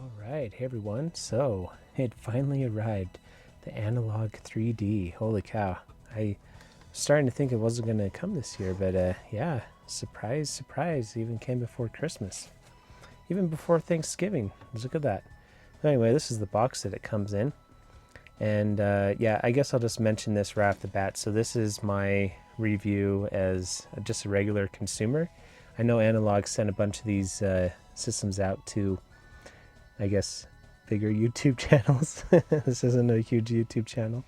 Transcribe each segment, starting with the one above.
Alright, hey everyone, so it finally arrived, the Analogue 3D. Holy cow, I was starting to think it wasn't going to come this year, but yeah, surprise, surprise, it even came before Christmas. Even before Thanksgiving, look at that. Anyway, this is the box that it comes in, and yeah, I guess I'll just mention this right off the bat. So this is my review as just a regular consumer. I know Analogue sent a bunch of these systems out to, I guess, bigger YouTube channels. This isn't a huge YouTube channel.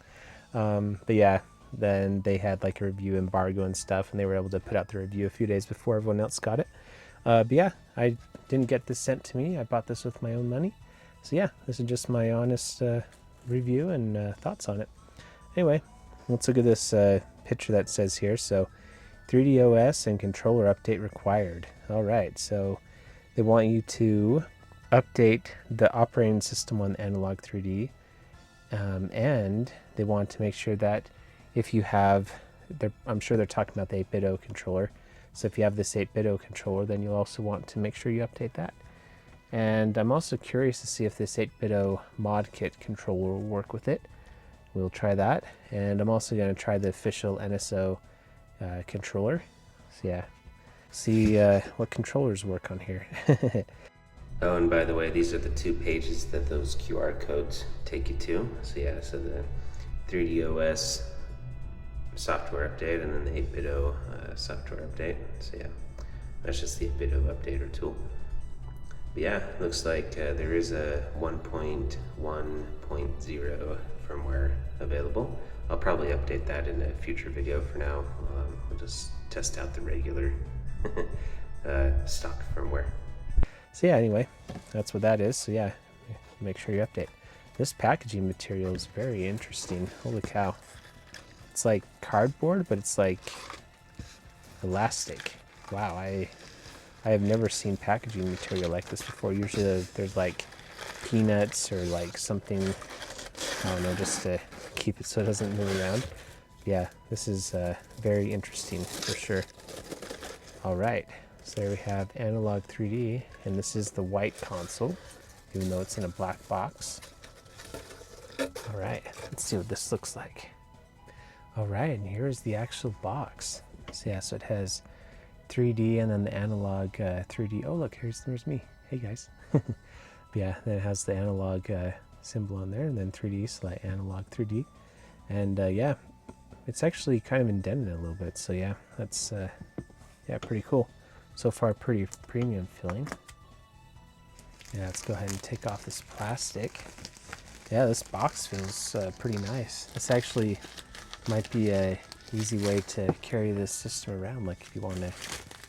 But yeah, then they had like a review embargo and stuff, and they were able to put out the review a few days before everyone else got it. But yeah, I didn't get this sent to me. I bought this with my own money. So yeah, this is just my honest review and thoughts on it. Anyway, let's look at this picture that says here. So 3D OS and controller update required. All right, so they want you to update the operating system on the Analogue 3D, and they want to make sure that if you have, I'm sure they're talking about the 8BitO controller, so if you have this 8BitO controller, then you'll also want to make sure you update that. And I'm also curious to see if this 8BitO mod kit controller will work with it. We'll try that, and I'm also going to try the official NSO controller. So yeah, see what controllers work on here. Oh, and by the way, these are the two pages that those QR codes take you to. So yeah, so the 3DOS software update and then the 8BitO software update. So yeah, that's just the 8BitO updater tool. But yeah, looks like there is a 1.1.0 firmware available. I'll probably update that in a future video. For now, we'll just test out the regular stock firmware. So yeah, anyway, that's what that is. So yeah, make sure you update. This packaging material is very interesting. Holy cow. It's like cardboard, but it's like elastic. Wow, I have never seen packaging material like this before. Usually there's like peanuts or like something, I don't know, just to keep it so it doesn't move around. Yeah, this is very interesting for sure. All right. So there we have Analogue 3D, and this is the white console, even though it's in a black box. All right, let's see what this looks like. All right, and here's the actual box. So yeah, so it has 3D and then the Analogue 3D. Oh look, there's me. Hey guys. Yeah, then it has the Analogue symbol on there, and then 3D, so like Analogue 3D. And yeah, it's actually kind of indented a little bit. So yeah, that's yeah, pretty cool. So far, pretty premium feeling. Yeah, let's go ahead and take off this plastic. Yeah, this box feels pretty nice. This actually might be a easy way to carry this system around. Like if you want to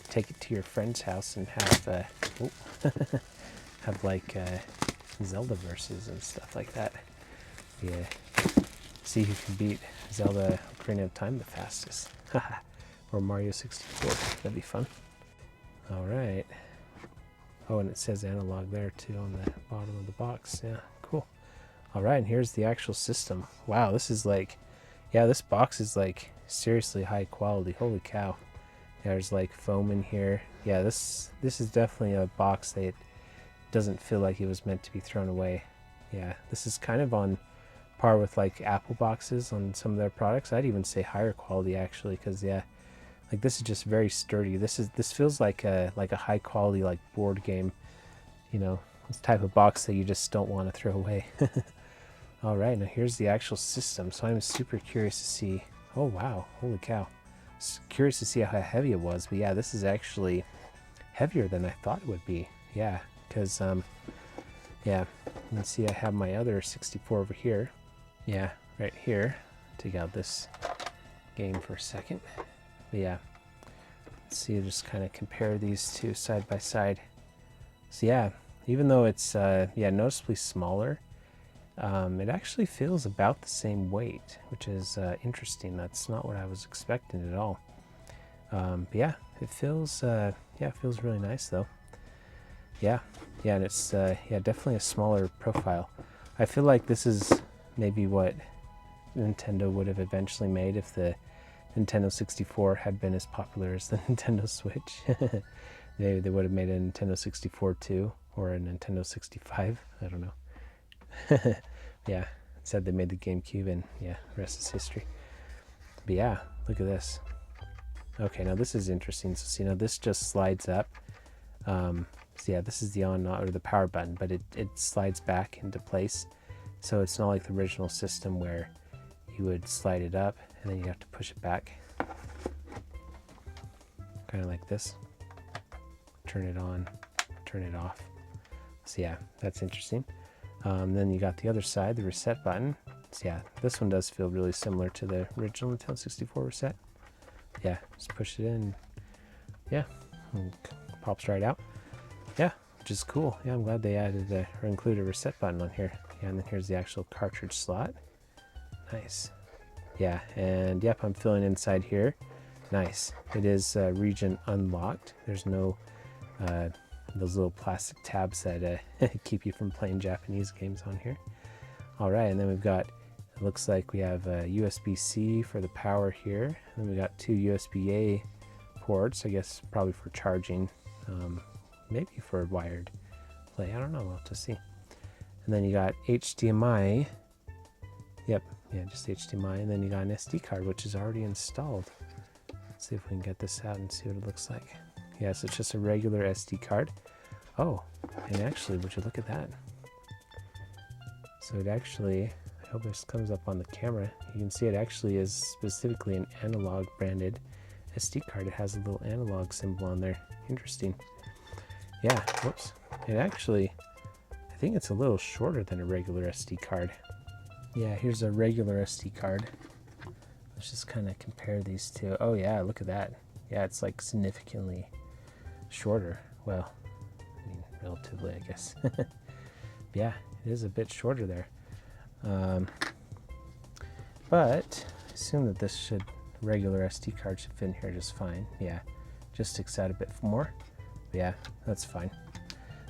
take it to your friend's house and have have like Zelda verses and stuff like that. Yeah, see who can beat Zelda Ocarina of Time the fastest. Or Mario 64. That'd be fun. All right. Oh, and it says Analogue there too on the bottom of the box. Yeah, cool. All right, and here's the actual system. Wow, this is like, yeah, this box is like seriously high quality. Holy cow. There's like foam in here. Yeah, this is definitely a box that doesn't feel like it was meant to be thrown away. Yeah, this is kind of on par with like Apple boxes on some of their products. I'd even say higher quality actually, because yeah, like this is just very sturdy. This feels like a high quality like board game, you know, this type of box that you just don't want to throw away. All right, now here's the actual system. So I'm super curious to see. Oh wow, holy cow! Curious to see how heavy it was. But yeah, this is actually heavier than I thought it would be. Yeah, because yeah, you can see I have my other 64 over here. Yeah, right here. Take out this game for a second. But yeah, let's see, just kind of compare these two side by side. So yeah, even though it's yeah, noticeably smaller, it actually feels about the same weight, which is interesting. That's not what I was expecting at all. But yeah, it feels yeah, it feels really nice though. Yeah, and it's yeah, definitely a smaller profile. I feel like this is maybe what Nintendo would have eventually made if the Nintendo 64 had been as popular as the Nintendo Switch. They would have made a Nintendo 64 too. or a Nintendo 65. I don't know. Yeah, it said they made the GameCube, and yeah, the rest is history. But yeah, look at this. Okay, now this is interesting. So see, now this just slides up. So yeah, this is the on or the power button, but it slides back into place. So it's not like the original system where you would slide it up and then you have to push it back. Kind of like this. Turn it on, turn it off. So yeah, that's interesting. Then you got the other side, the reset button. So yeah, this one does feel really similar to the original Nintendo 64 reset. Yeah, just push it in. Yeah, and pops right out. Yeah, which is cool. Yeah, I'm glad they added or included a reset button on here. Yeah, and then here's the actual cartridge slot. Nice. Yeah, and yep, I'm filling inside here. Nice. It is region unlocked. There's no those little plastic tabs that keep you from playing Japanese games on here. All right, and then we've got, it looks like we have USB-C for the power here. And then we got two USB-A ports, I guess probably for charging, maybe for wired play. I don't know, we'll have to see. And then you got HDMI. Yep, yeah, just HDMI. And then you got an SD card, which is already installed. Let's see if we can get this out and see what it looks like. Yeah, so it's just a regular SD card. Oh, and actually, would you look at that? So it actually, I hope this comes up on the camera. You can see it actually is specifically an Analogue branded SD card. It has a little Analogue symbol on there. Interesting. Yeah, whoops. It actually, I think it's a little shorter than a regular SD card. Yeah, here's a regular SD card. Let's just kind of compare these two. Oh yeah, look at that. Yeah, it's like significantly shorter. Well, I mean, relatively, I guess. Yeah, it is a bit shorter there. But I assume that this regular SD card should fit in here just fine. Yeah, just sticks out a bit more. But yeah, that's fine.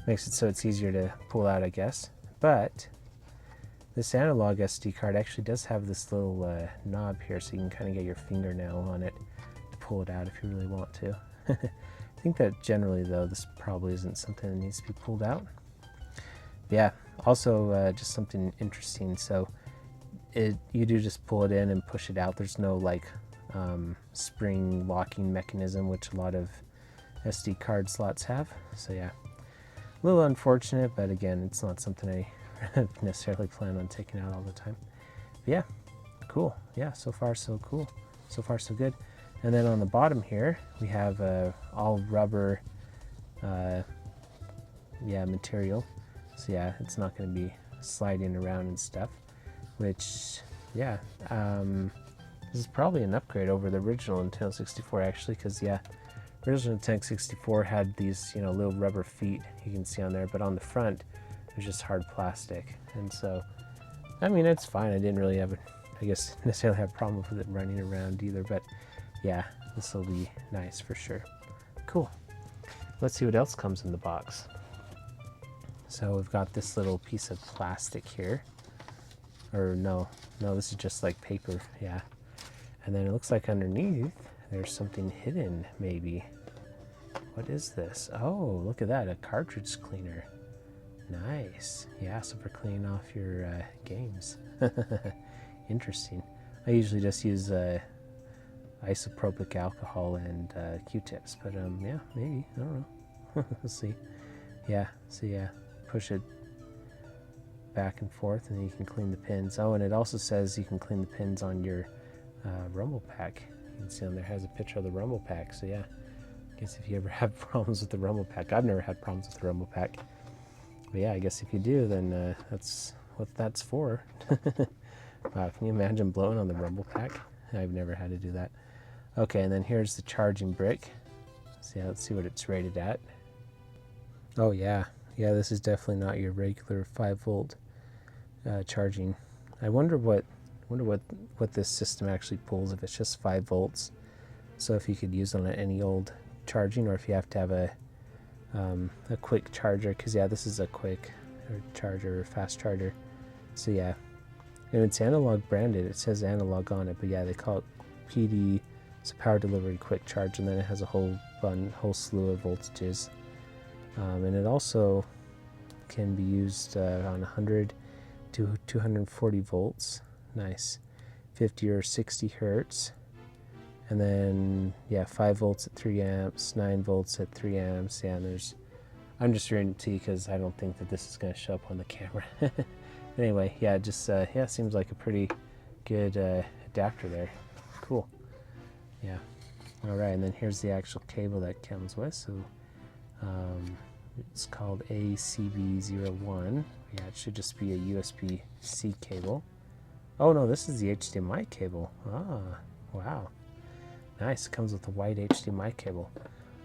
Makes it so it's easier to pull out, I guess. But this Analogue SD card actually does have this little knob here, so you can kind of get your fingernail on it to pull it out if you really want to. I think that generally, though, this probably isn't something that needs to be pulled out. But yeah, also just something interesting. So you do just pull it in and push it out. There's no like spring locking mechanism, which a lot of SD card slots have. So yeah, a little unfortunate, but again, it's not something I necessarily plan on taking out all the time. But yeah, cool. Yeah, so far so cool. So far so good. And then on the bottom here, we have all rubber material. So yeah, it's not going to be sliding around and stuff, which, yeah, this is probably an upgrade over the original Nintendo 64 actually, because yeah, original Nintendo 64 had these, you know, little rubber feet you can see on there, but on the front, it was just hard plastic. And so, I mean, it's fine. I didn't really have, I guess, necessarily have a problem with it running around either, but yeah, this will be nice for sure. Cool. Let's see what else comes in the box. So we've got this little piece of plastic here. Or no, this is just like paper, yeah. And then it looks like underneath there's something hidden, maybe. What is this? Oh, look at that, a cartridge cleaner. Nice. Yeah, so for cleaning off your games. Interesting. I usually just use isopropyl alcohol and Q-tips, but yeah, maybe, I don't know. We'll see. Yeah, so yeah, push it back and forth and then you can clean the pins. Oh, and it also says you can clean the pins on your Rumble Pack. You can see on there has a picture of the Rumble Pack, so yeah, I guess if you ever have problems with the Rumble Pack. I've never had problems with the Rumble Pack, but yeah, I guess if you do, then that's what that's for. Wow, can you imagine blowing on the Rumble Pack? I've never had to do that. Okay, and then here's the charging brick. So yeah, let's see what it's rated at. Oh yeah, this is definitely not your regular 5-volt charging. I wonder what this system actually pulls, if it's just 5 volts. So if you could use it on any old charging, or if you have to have a quick charger, because yeah, this is a quick charger or fast charger. So yeah, and it's Analogue branded. It says Analogue on it, but yeah, they call it PD. It's a power delivery quick charge, and then it has a whole slew of voltages. And it also, can be used on 100 to 240 volts. Nice. 50 or 60 hertz. And then, yeah, 5 volts at 3 amps, 9 volts at 3 amps. Yeah, and there's, I'm just reading it to you because I don't think that this is going to show up on the camera. Anyway, yeah, just, yeah, seems like a pretty good adapter there. Cool. Yeah. All right, and then here's the actual cable that comes with. So it's called ACB01. Yeah, it should just be a USB-C cable. Oh no, this is the HDMI cable. Ah, wow. Nice, it comes with a white HDMI cable.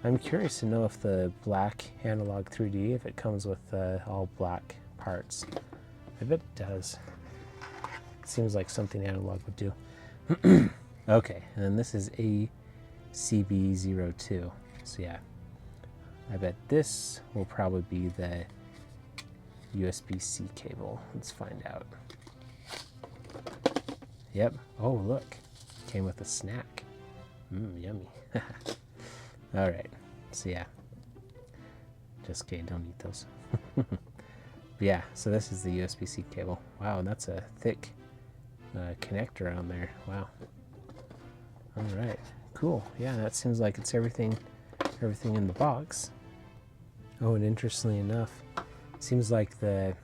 I'm curious to know if the black Analogue 3D, if it comes with all black parts. I bet it does. It seems like something Analogue would do. Okay, and then this is ACB02. So yeah, I bet this will probably be the USB-C cable. Let's find out. Yep. Oh, look. Came with a snack. Yummy. All right. So yeah. Just kidding. Don't eat those. But yeah. So this is the USB-C cable. Wow, that's a thick connector on there. Wow. All right. Cool. Yeah, that seems like it's everything in the box. Oh, and interestingly enough, seems like the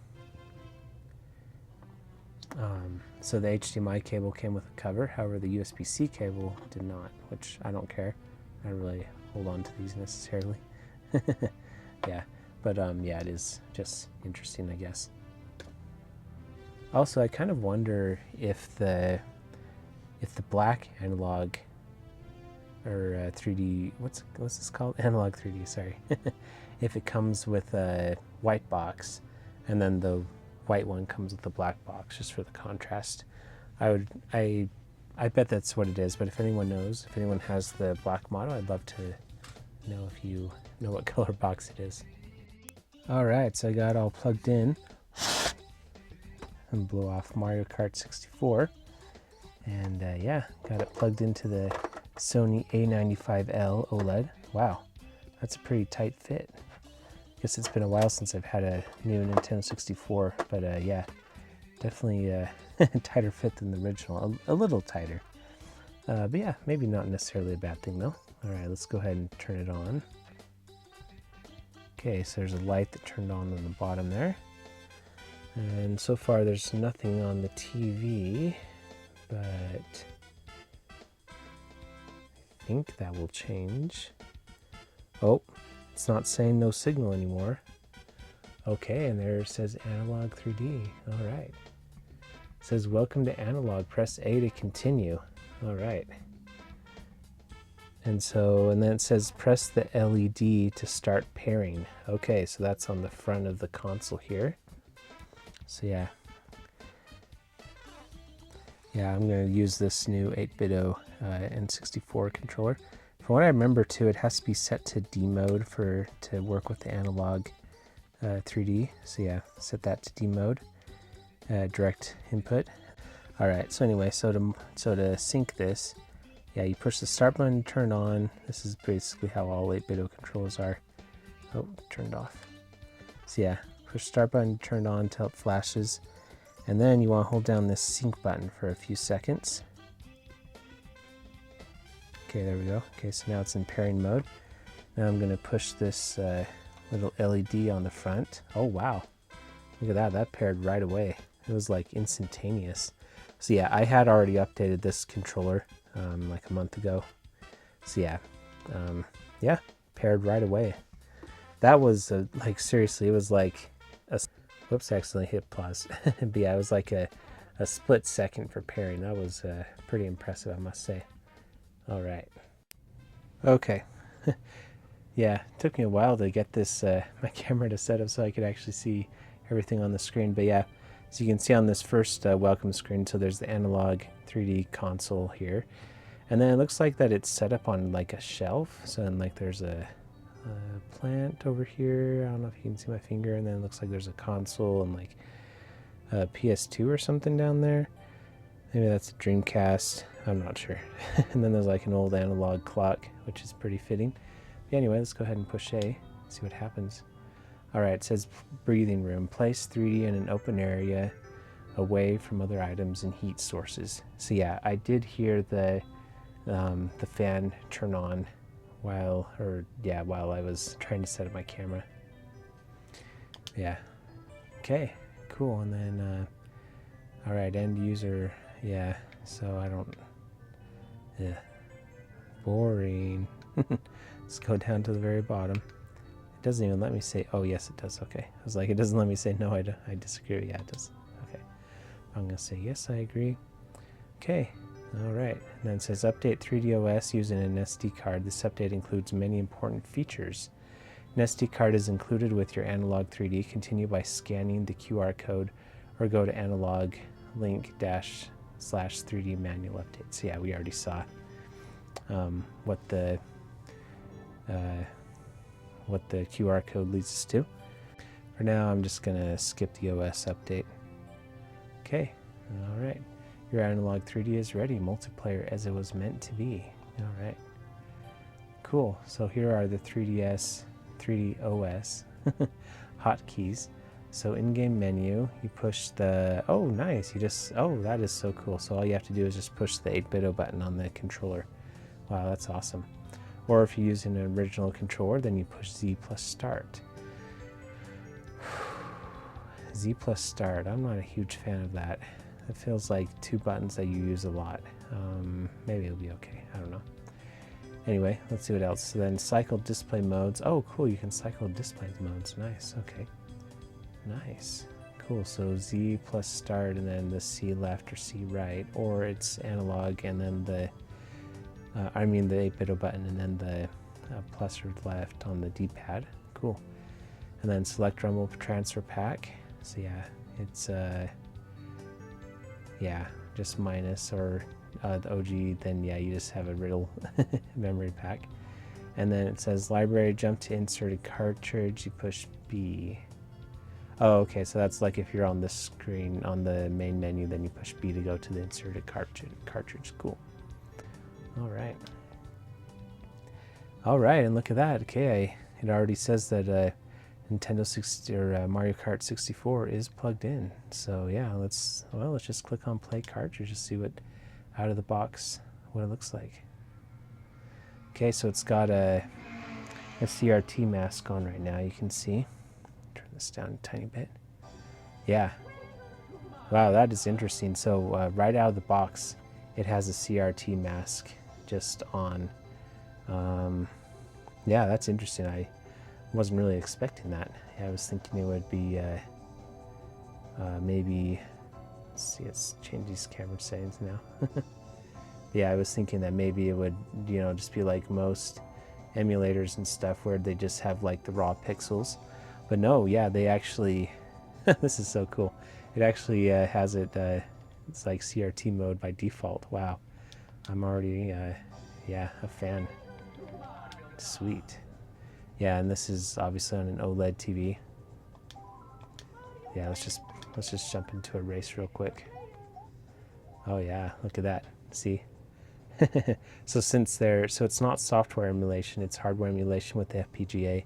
so the HDMI cable came with a cover. However, the USB-C cable did not, which I don't care. I don't really hold on to these necessarily. Yeah, but yeah, it is just interesting, I guess. Also, I kind of wonder if the black Analogue or 3D, what's this called? Analogue 3D, sorry. If it comes with a white box, and then the white one comes with the black box, just for the contrast. I bet that's what it is, but if anyone knows, if anyone has the black model, I'd love to know if you know what color box it is. All right, so I got it all plugged in and blow off Mario Kart 64. And yeah, got it plugged into the Sony A95L OLED. Wow, that's a pretty tight fit. Guess it's been a while since I've had a new Nintendo 64, but yeah, definitely tighter fit than the original, a little tighter. But yeah, maybe not necessarily a bad thing though. All right, let's go ahead and turn it on. Okay, so there's a light that turned on the bottom there. And so far there's nothing on the TV, but I think that will change. Oh, it's not saying no signal anymore. Okay, and there it says Analogue 3D. All right. It says welcome to Analogue. Press A to continue. All right. And then it says press the LED to start pairing. Okay, so that's on the front of the console here. So yeah. Yeah, I'm going to use this new 8BitO N64 controller. From what I remember too, it has to be set to D mode to work with the Analogue 3D. So yeah, set that to D mode, direct input. All right, so anyway, so to sync this, yeah, you push the start button to turn on. This is basically how all 8BitO controllers are. Oh, turned off. So yeah, push start button to turn on until it flashes. And then you want to hold down this sync button for a few seconds. Okay, there we go. Okay, so now it's in pairing mode. Now I'm going to push this little LED on the front. Oh, wow. Look at that. That paired right away. It was like instantaneous. So yeah, I had already updated this controller like a month ago. So yeah, yeah, paired right away. That was like, seriously, it was like a, whoops, I accidentally hit pause. But yeah, it was like a split second for pairing. That was pretty impressive, I must say. All right. Okay. Yeah, it took me a while to get this my camera to set up so I could actually see everything on the screen. But yeah, so you can see on this first welcome screen, so there's the Analogue 3D console here. And then it looks like that it's set up on like a shelf. So then like there's a plant over here. I don't know if you can see my finger. And then it looks like there's a console and like a PS2 or something down there. Maybe that's a Dreamcast. I'm not sure. And then there's like an old analog clock, which is pretty fitting. But anyway, let's go ahead and push A, see what happens. All right, it says breathing room. Place 3D in an open area away from other items and heat sources. So yeah, I did hear the fan turn on while I was trying to set up my camera. Yeah. Okay, cool. And then, all right, end user. Yeah, so I don't, yeah, boring. Let's go down to the very bottom. It doesn't even let me say, oh yes it does, okay. I was like, it doesn't let me say, no, I disagree. Yeah, it does. Okay. I'm gonna say, yes, I agree. Okay, all right. And then it says, update 3DOS using an SD card. This update includes many important features. An SD card is included with your Analogue 3D. Continue by scanning the QR code or go to Analogue link-/3D manual updates. Yeah, we already saw what the QR code leads us to. For now, I'm just gonna skip the OS update. Okay, all right. Your Analogue 3D is ready. Multiplayer as it was meant to be. All right. Cool. So here are the 3DOS hotkeys. So in-game menu, you push the, oh nice, that is so cool. So all you have to do is just push the 8-bit button on the controller. Wow, that's awesome. Or if you're using an original controller, then you push Z plus start. Z plus start, I'm not a huge fan of that. It feels like 2 buttons that you use a lot. Maybe it'll be okay, I don't know. Anyway, let's see what else. So then cycle display modes. Oh, cool, you can cycle display modes. Nice, okay. Nice, cool. So Z plus start and then the C left or C right, or it's analog and then the 8-bit button and then the plus or left on the D-pad. Cool. And then select rumble transfer pack. So yeah, it's just minus, or the OG, then yeah, you just have a riddle memory pack. And then it says library, jump to inserted cartridge, you push B. Oh, okay, so that's like if you're on the screen on the main menu, then you push B to go to the inserted cartridge. Cool. All right, and look at that. Okay, it already says that Nintendo 60 or Mario Kart 64 is plugged in. So yeah, let's just click on play cartridge to see what out of the box what it looks like. Okay, so it's got a CRT mask on right now. You can see. Turn this down a tiny bit. Yeah. Wow, that is interesting. So right out of the box, it has a CRT mask just on. Yeah, that's interesting. I wasn't really expecting that. Yeah, I was thinking it would be maybe. Let's see, let's change these camera settings now. Yeah, I was thinking that maybe it would, just be like most emulators and stuff where they just have like the raw pixels. But no, yeah, they actually, this is so cool. It actually has it, it's like CRT mode by default. Wow, I'm already, yeah, a fan. Sweet. Yeah, and this is obviously on an OLED TV. Yeah, let's just jump into a race real quick. Oh yeah, look at that. See? So it's not software emulation, it's hardware emulation with the FPGA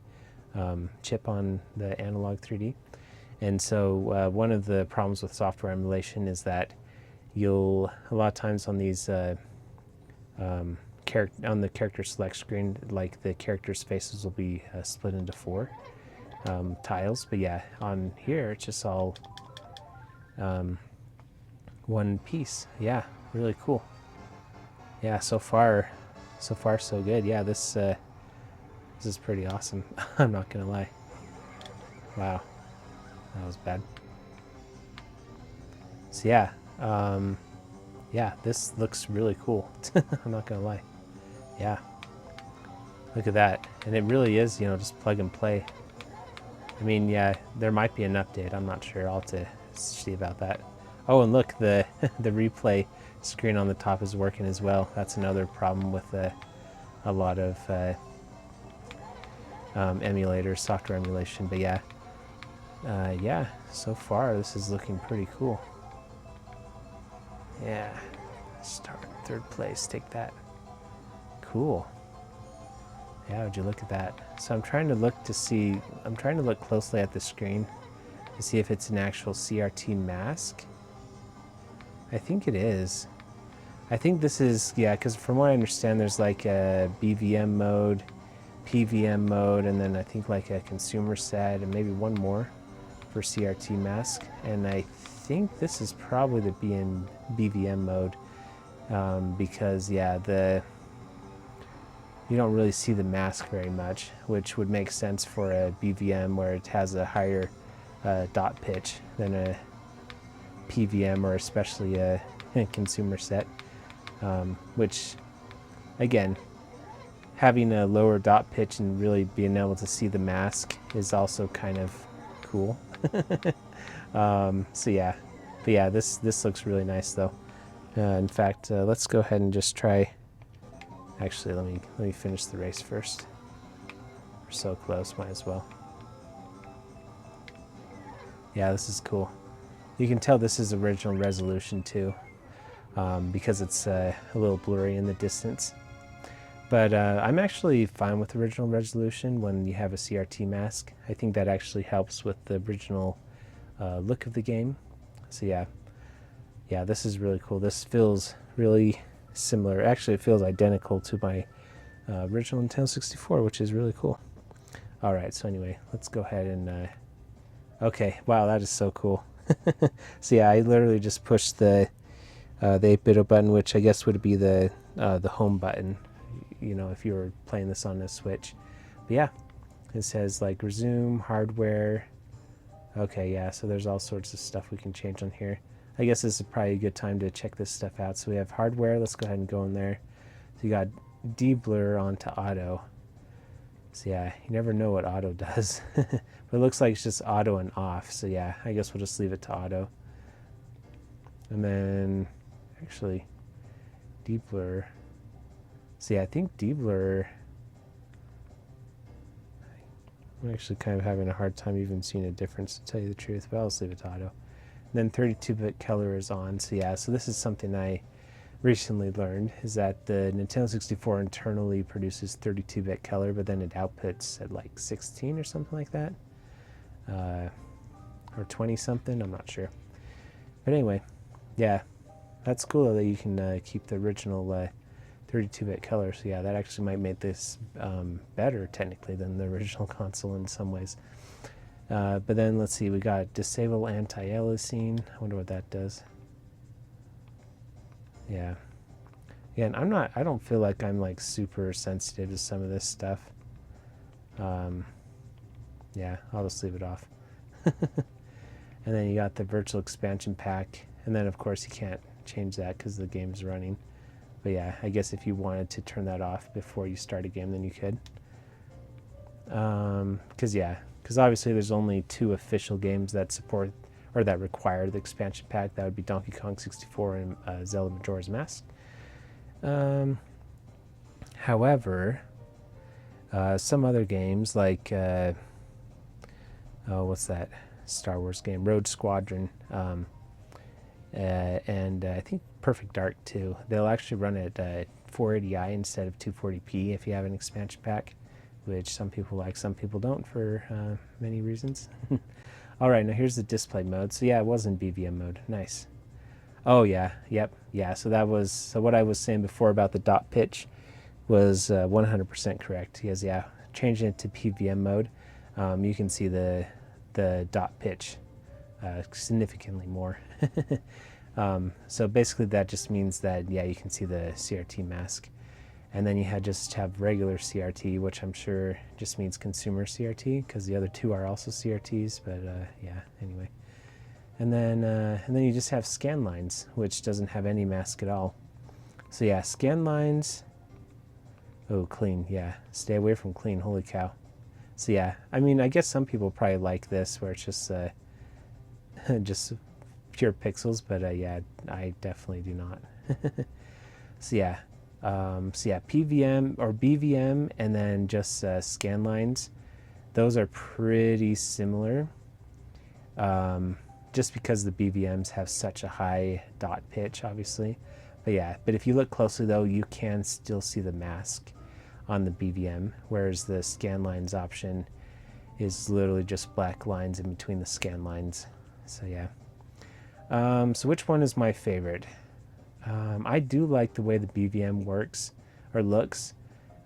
chip on the Analogue 3D. And so one of the problems with software emulation is that a lot of times on these on the character select screen, like the character spaces will be split into 4 tiles. But yeah, on here it's just all one piece. Yeah, really cool. Yeah, so far so good. Yeah, this is pretty awesome. I'm not gonna lie. Wow, that was bad. So yeah, yeah, this looks really cool. I'm not gonna lie. Yeah, look at that, and it really is, just plug and play. I mean, yeah, there might be an update. I'm not sure. I'll have to see about that. Oh, and look, the replay screen on the top is working as well. That's another problem with a lot of emulators, software emulation. But yeah, yeah, so far this is looking pretty cool. Yeah, start 3rd place, take that. Cool. Yeah, would you look at that? So I'm trying to look closely at the screen to see if it's an actual CRT mask. I think it is. I think this is, yeah, because from what I understand, there's like a BVM mode, PVM mode, and then I think like a consumer set, and maybe one more for CRT mask. And I think this is probably the BVM mode, because, yeah, you don't really see the mask very much, which would make sense for a BVM where it has a higher dot pitch than a PVM, or especially a consumer set, which, again, having a lower dot pitch and really being able to see the mask is also kind of cool. So yeah, but yeah, this looks really nice though. In fact, let's go ahead and just try. Actually, let me finish the race first. We're so close, might as well. Yeah, this is cool. You can tell this is original resolution too, because it's a little blurry in the distance. But I'm actually fine with original resolution when you have a CRT mask. I think that actually helps with the original look of the game. So yeah, this is really cool. This feels really similar. Actually, it feels identical to my original Nintendo 64, which is really cool. All right, so anyway, let's go ahead and... okay, wow, that is so cool. So yeah, I literally just pushed the 8-bit button, which I guess would be the home button, you know, if you were playing this on a Switch. But yeah, it says like resume hardware. Okay, yeah, so there's all sorts of stuff we can change on here. I guess this is probably a good time to check this stuff out. So we have hardware. Let's go ahead and go in there. So you got deblur onto auto. So yeah, you never know what auto does. But it looks like it's just auto and off. So yeah, I guess we'll just leave it to auto. And then, actually, deblur. So yeah, I think deblur... I'm actually kind of having a hard time even seeing a difference, to tell you the truth, but I'll just leave it to auto. And then 32-bit color is on. So yeah, so this is something I recently learned, is that the Nintendo 64 internally produces 32-bit color, but then it outputs at like 16 or something like that. Or 20 something, I'm not sure. But anyway, yeah, that's cool that you can keep the original 32-bit color. So yeah, that actually might make this better technically than the original console in some ways. But then let's see, we got disable anti-aliasing. I wonder what that does. Yeah. Again, I don't feel like I'm like super sensitive to some of this stuff. Yeah, I'll just leave it off. And then you got the virtual expansion pack. And then of course you can't change that because the game's running. But yeah, I guess if you wanted to turn that off before you start a game, then you could. Because obviously there's only 2 official games that support or that require the expansion pack. That would be Donkey Kong 64 and Zelda Majora's Mask. However, some other games like what's that Star Wars game, Rogue Squadron, and I think Perfect Dark too, they'll actually run at 480i instead of 240p if you have an expansion pack, which some people like, some people don't, for many reasons. All right, now here's the display mode. So yeah, it was in BVM mode. Nice. Oh yeah, yep, yeah. So what I was saying before about the dot pitch was 100% correct. Because yeah, changing it to PVM mode, you can see the dot pitch significantly more. So basically that just means that, yeah, you can see the CRT mask. And then you just have regular CRT, which I'm sure just means consumer CRT, because the other 2 are also CRTs, but yeah, anyway. And then you just have scan lines, which doesn't have any mask at all. So yeah, scan lines. Oh, clean, yeah. Stay away from clean, holy cow. So yeah, I mean, I guess some people probably like this, where it's just just pure pixels, but yeah, I definitely do not. So yeah, PVM or BVM, and then just scan lines. Those are pretty similar, just because the BVMs have such a high dot pitch, obviously. But yeah, but if you look closely though, you can still see the mask on the BVM, whereas the scan lines option is literally just black lines in between the scan lines. So yeah. So which one is my favorite? I do like the way the BVM works or looks.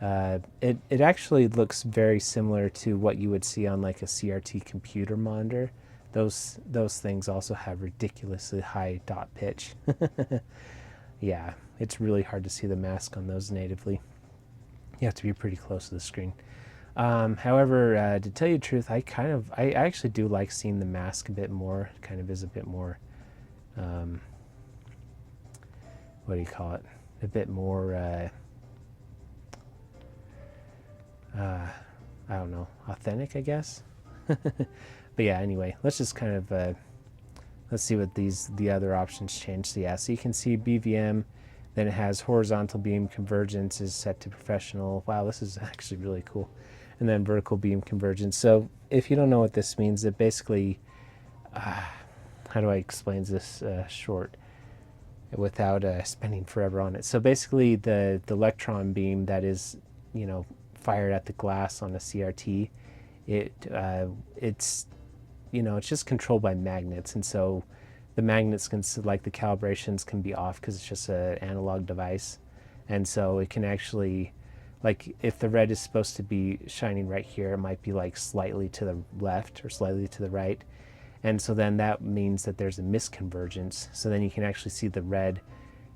It actually looks very similar to what you would see on like a CRT computer monitor. Those things also have ridiculously high dot pitch. Yeah, it's really hard to see the mask on those natively. You have to be pretty close to the screen. However, to tell you the truth, I actually do like seeing the mask a bit more. Kind of is a bit more, what do you call it? A bit more, I don't know, authentic, I guess. But yeah, anyway, let's just kind of, let's see what the other options change. So yeah, so you can see BVM, then it has horizontal beam convergence is set to professional. Wow, this is actually really cool. And then vertical beam convergence. So if you don't know what this means, it basically, how do I explain this short without spending forever on it? So basically the electron beam that is, you know, fired at the glass on a CRT, it's, you know, it's just controlled by magnets. And so the magnets can, like the calibrations can be off because it's just an analog device. And so it can actually, like if the red is supposed to be shining right here, it might be like slightly to the left or slightly to the right. And so then that means that there's a misconvergence. So then you can actually see the red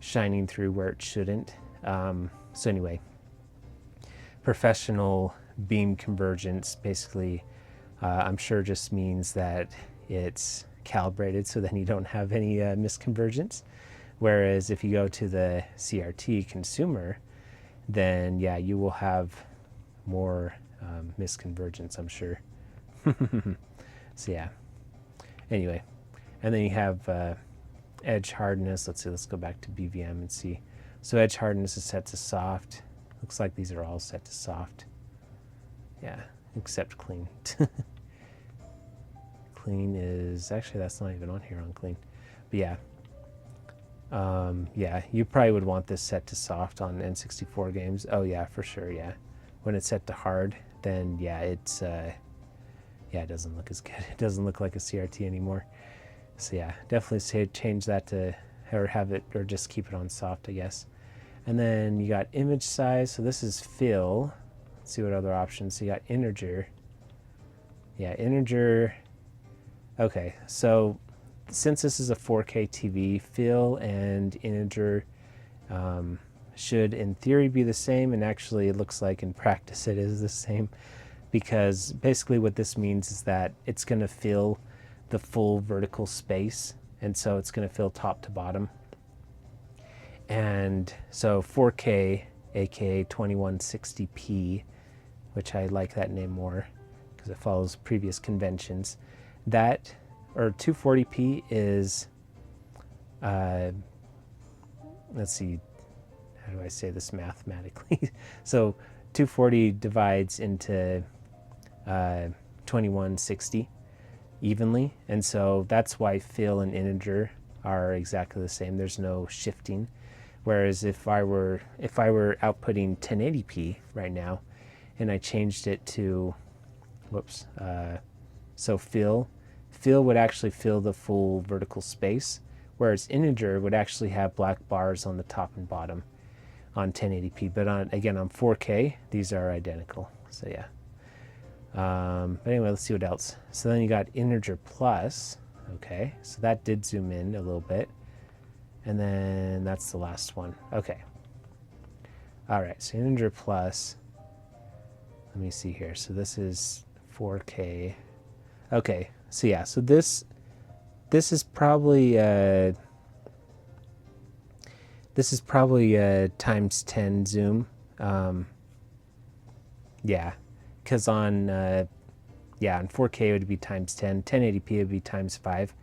shining through where it shouldn't. So anyway, professional beam convergence basically, I'm sure just means that it's calibrated so then you don't have any misconvergence. Whereas if you go to the CRT consumer, then yeah, you will have more misconvergence, I'm sure. So yeah, anyway, and then you have edge hardness. Let's see, let's go back to BVM and see. So edge hardness is set to soft. Looks like these are all set to soft. Yeah, except clean. Clean is, actually that's not even on here on clean. But yeah. Yeah, you probably would want this set to soft on N64 games. Oh yeah, for sure, yeah. When it's set to hard, then yeah, it's, yeah, it doesn't look as good. It doesn't look like a CRT anymore. So yeah, definitely say change that to, or have it, or just keep it on soft, I guess. And then you got image size. So this is fill. Let's see what other options. So you got integer. Yeah, integer. Okay, so since this is a 4K TV, fill and integer should in theory be the same, and actually it looks like in practice it is the same, because basically what this means is that it's going to fill the full vertical space, and so it's going to fill top to bottom. And so 4K, aka 2160p, which I like that name more because it follows previous conventions, that, or 240p is, let's see, how do I say this mathematically? So 240 divides into 2160 evenly, and so that's why fill and integer are exactly the same. There's no shifting. Whereas if I were outputting 1080p right now, and I changed it to, whoops, so fill would actually fill the full vertical space, whereas integer would actually have black bars on the top and bottom on 1080p. But on 4K, these are identical. So yeah. But anyway, let's see what else. So then you got integer plus. Okay, so that did zoom in a little bit. And then that's the last one. Okay. All right, so integer plus. Let me see here. So this is 4K. Okay, so yeah, so this is probably times 10 zoom. Yeah, because on 4K it would be times 10, 1080p would be times 5.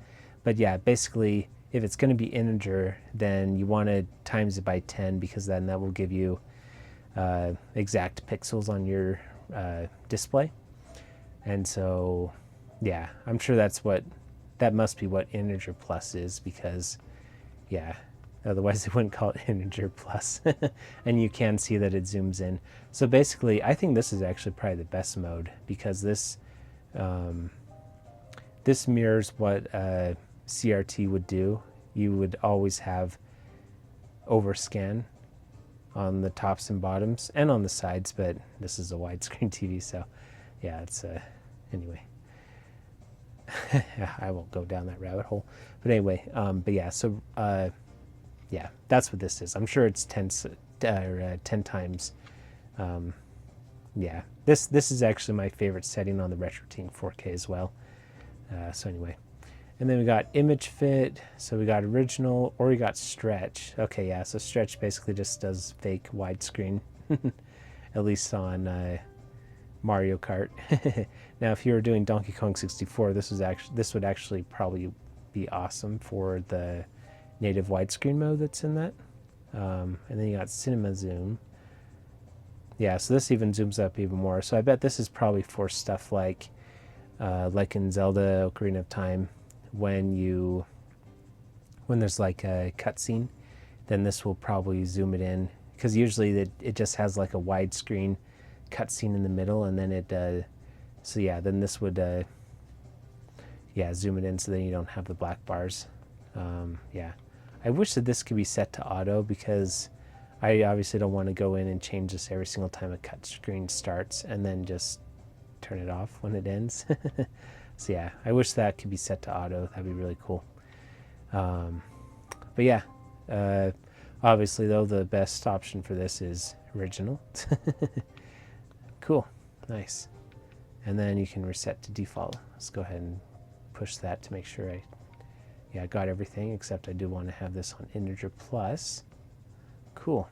But yeah, basically, if it's going to be integer, then you want to times it by 10, because then that will give you exact pixels on your display. And so, yeah, I'm sure that must be what integer plus is, because, yeah, Otherwise, they wouldn't call it integer plus. And you can see that it zooms in. So basically, I think this is actually probably the best mode because this this mirrors what CRT would do. You would always have overscan on the tops and bottoms and on the sides, but this is a widescreen TV, so yeah, it's anyway. I won't go down that rabbit hole, but anyway, but yeah, so yeah, that's what this is. I'm sure it's 10 times. Yeah, this is actually my favorite setting on the RetroTing 4K as well. So anyway, and then we got image fit. So we got original, or we got stretch. Okay, yeah, so stretch basically just does fake widescreen, at least on Mario Kart. Now, if you were doing Donkey Kong 64, this would actually probably be awesome for the native widescreen mode that's in that. And then you got cinema zoom. Yeah, so this even zooms up even more. So I bet this is probably for stuff like in Zelda Ocarina of Time, when there's like a cutscene, then this will probably zoom it in, because usually it just has like a widescreen cutscene in the middle, and then it so yeah, then this would yeah, zoom it in so then you don't have the black bars. Yeah, I wish that this could be set to auto, because I obviously don't want to go in and change this every single time a cut screen starts and then just turn it off when it ends. So yeah, I wish that could be set to auto. That'd be really cool. But yeah, obviously though, the best option for this is original. Cool, nice. And then you can reset to default. Let's go ahead and push that to make sure I got everything, except I do want to have this on integer plus. Cool.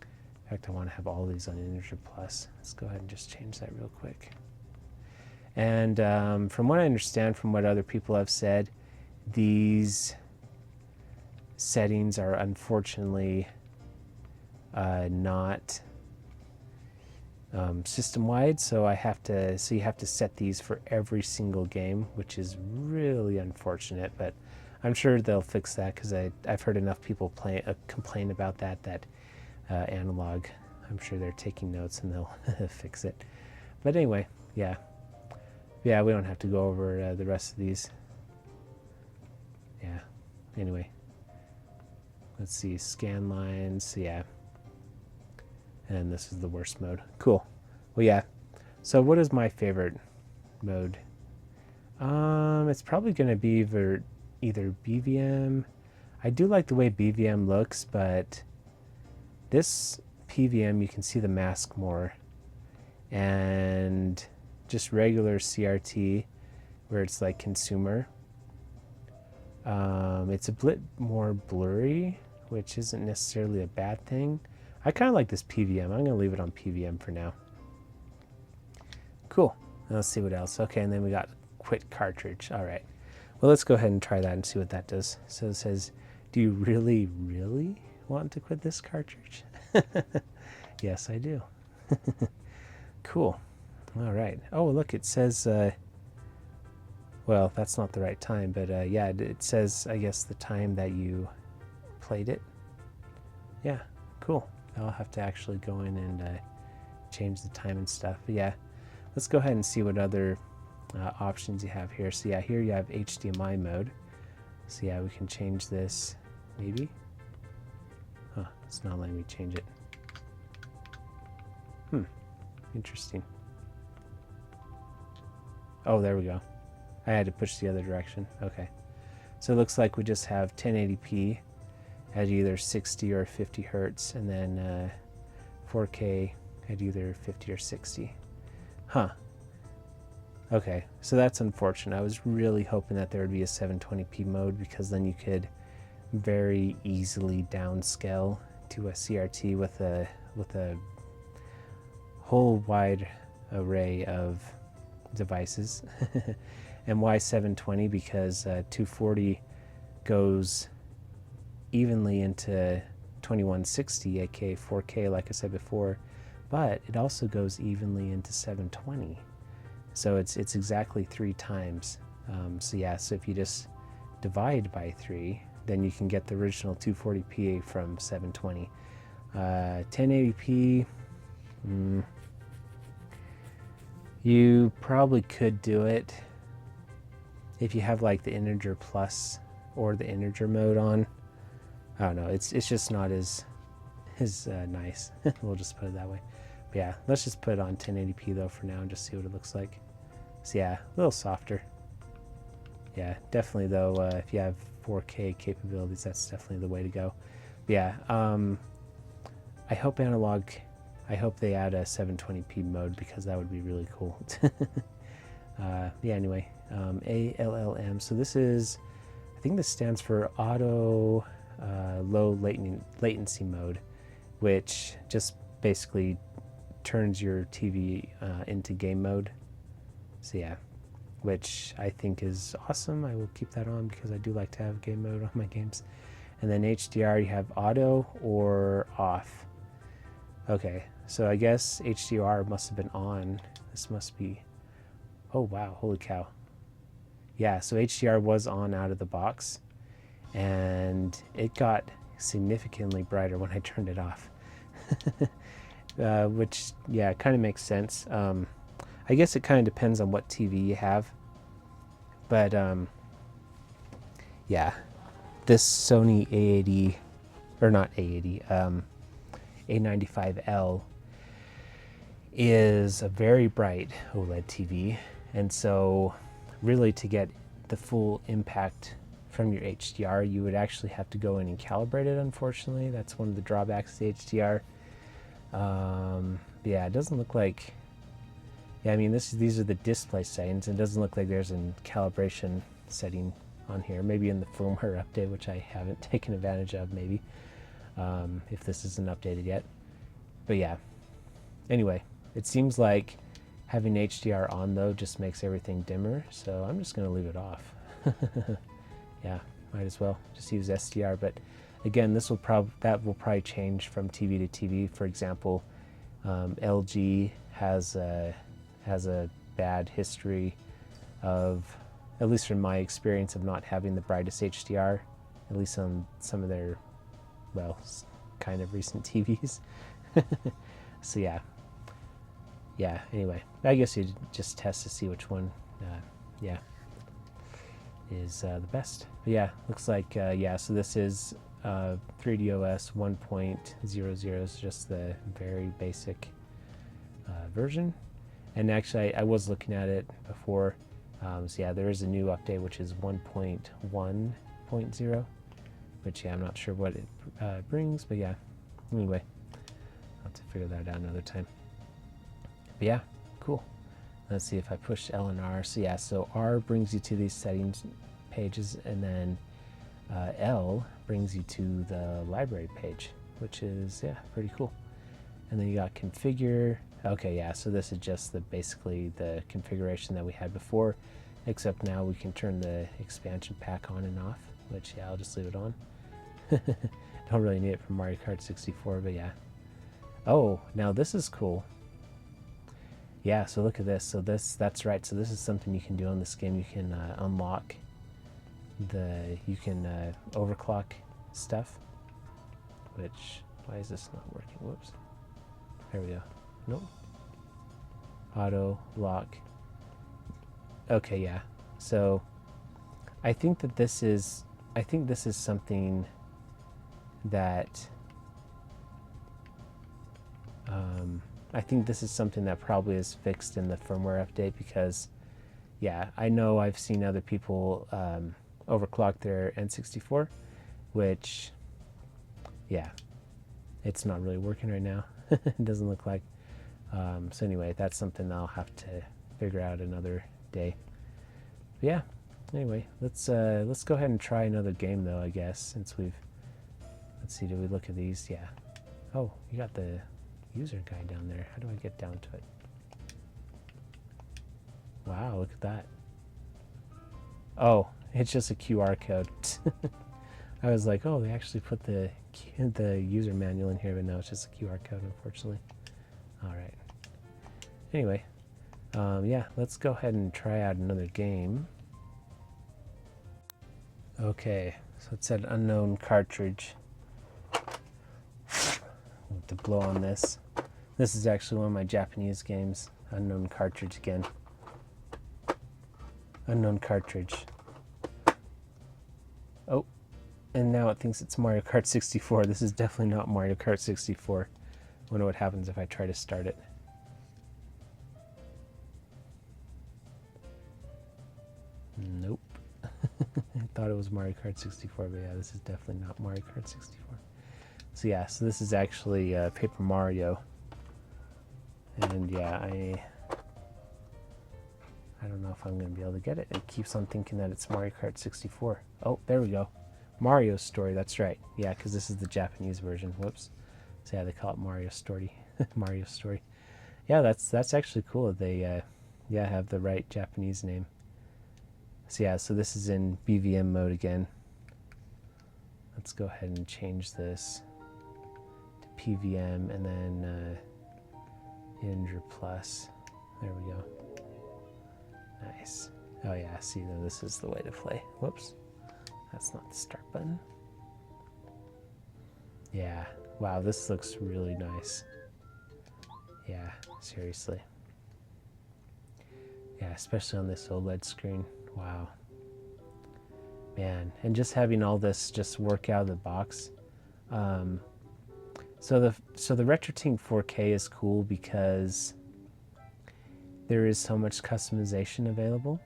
In fact, I want to have all these on integer plus. Let's go ahead and just change that real quick. And from what I understand, from what other people have said, these settings are unfortunately not system-wide, so you have to set these for every single game, which is really unfortunate, but I'm sure they'll fix that, because I've heard enough people complain about that Analogue, I'm sure they're taking notes and they'll fix it. But anyway, yeah, we don't have to go over the rest of these. Yeah, anyway, let's see, scan lines, yeah. And this is the worst mode. Cool. Well, yeah. So what is my favorite mode? It's probably going to be either BVM. I do like the way BVM looks, but this PVM, you can see the mask more. And just regular CRT, where it's like consumer, it's a bit more blurry, which isn't necessarily a bad thing. I kind of like this PVM. I'm going to leave it on PVM for now. Cool. Let's see what else. Okay, and then we got quit cartridge. All right. Well, let's go ahead and try that and see what that does. So it says, do you really, really want to quit this cartridge? Yes, I do. Cool. All right. Oh, look, it says, well, that's not the right time, but yeah, it says, I guess, the time that you played it. Yeah, cool. I'll have to actually go in and change the time and stuff. But yeah, let's go ahead and see what other options you have here. So yeah, here you have HDMI mode. So yeah, we can change this, maybe. Huh, it's not letting me change it. Interesting. Oh, there we go. I had to push the other direction. Okay. So it looks like we just have 1080p at either 60 or 50 hertz, and then 4K at either 50 or 60. Huh. Okay, so that's unfortunate. I was really hoping that there would be a 720p mode, because then you could very easily downscale to a CRT with a whole wide array of devices. And why 720? Because 240 goes evenly into 2160, aka 4K, like I said before, but it also goes evenly into 720. So it's exactly 3 times. So yeah, so if you just divide by 3, then you can get the original 240p from 720. 1080p, you probably could do it if you have like the integer plus or the integer mode on. I don't know, it's just not as nice. We'll just put it that way. But yeah, let's just put it on 1080p though for now and just see what it looks like. So yeah, a little softer. Yeah, definitely though, if you have 4K capabilities, that's definitely the way to go. But yeah, I hope Analogue, I hope they add a 720p mode because that would be really cool. Yeah, anyway, ALLM. So this is, I think this stands for auto low latency mode, which just basically turns your TV into game mode. So yeah, which I think is awesome. I will keep that on because I do like to have game mode on my games. And then HDR, you have auto or off. Okay, so I guess HDR must have been on. This must be, oh wow, holy cow. Yeah, so HDR was on out of the box, and it got significantly brighter when I turned it off. Which, yeah, kind of makes sense. I guess it kind of depends on what TV you have. But, yeah, this Sony A80, or not A80, A95L is a very bright OLED TV. And so really to get the full impact from your HDR, you would actually have to go in and calibrate it, unfortunately. That's one of the drawbacks of the HDR. Yeah, it doesn't look like, yeah, I mean, these are the display settings. It doesn't look like there's a calibration setting on here. Maybe in the firmware update, which I haven't taken advantage of, maybe, if this isn't updated yet. But yeah, anyway, it seems like having HDR on though just makes everything dimmer, so I'm just going to leave it off. Yeah, might as well just use SDR. But again, that will probably change from TV to TV. For example, LG has a bad history of, at least from my experience, of not having the brightest HDR, at least on some of their, well, kind of recent TVs. So yeah, anyway, I guess you just test to see which one, yeah, is the best. But yeah, looks like, yeah, so this is 3DOS 1.00 is just the very basic version. And actually, I was looking at it before. So yeah, there is a new update, which is 1.1.0, which, yeah, I'm not sure what it brings, but yeah, anyway, I'll have to figure that out another time. But yeah, cool. Let's see if I push L and R. So yeah, so R brings you to these settings pages, and then L brings you to the library page, which is, yeah, pretty cool. And then you got configure. Okay, yeah, so this is just basically the configuration that we had before, except now we can turn the expansion pack on and off, which, yeah, I'll just leave it on. Don't really need it for Mario Kart 64, but yeah. Oh, now this is cool. Yeah, so look at this. So that's right. So this is something you can do on this game. You can unlock you can overclock stuff, which, why is this not working? Whoops. There we go. Nope. Auto lock. Okay, yeah. So I think this is something that I think this is something that probably is fixed in the firmware update, because, yeah, I know I've seen other people overclock their N64, which, yeah, it's not really working right now. It doesn't look like. So anyway, that's something I'll have to figure out another day. But yeah, anyway, let's go ahead and try another game though, I guess, since let's see, do we look at these? Yeah. Oh, you got the user guide down there. How do I get down to it? Wow, look at that. Oh, it's just a QR code. I was like, oh, they actually put the user manual in here, but no, it's just a QR code, unfortunately. All right. Anyway, yeah, let's go ahead and try out another game. Okay, so it said unknown cartridge. I'll have to blow on this. This is actually one of my Japanese games. Unknown cartridge again. Unknown cartridge. Oh, and now it thinks it's Mario Kart 64. This is definitely not Mario Kart 64. I wonder what happens if I try to start it. Nope. I thought it was Mario Kart 64, but yeah, this is definitely not Mario Kart 64. So yeah, so this is actually Paper Mario. And yeah, I don't know if I'm going to be able to get it. It keeps on thinking that it's Mario Kart 64. Oh, there we go. Mario's Story, that's right. Yeah, because this is the Japanese version. Whoops. So yeah, they call it Mario Story. Mario Story. Yeah, that's actually cool. They yeah, have the right Japanese name. So yeah, so this is in BVM mode again. Let's go ahead and change this to PVM and then Integer Plus. There we go. Nice. Oh yeah, see, now this is the way to play. Whoops. That's not the start button. Yeah. Wow, this looks really nice. Yeah, seriously. Yeah, especially on this OLED screen. Wow. Man, and just having all this just work out of the box. So the RetroTink 4K is cool because there is so much customization available.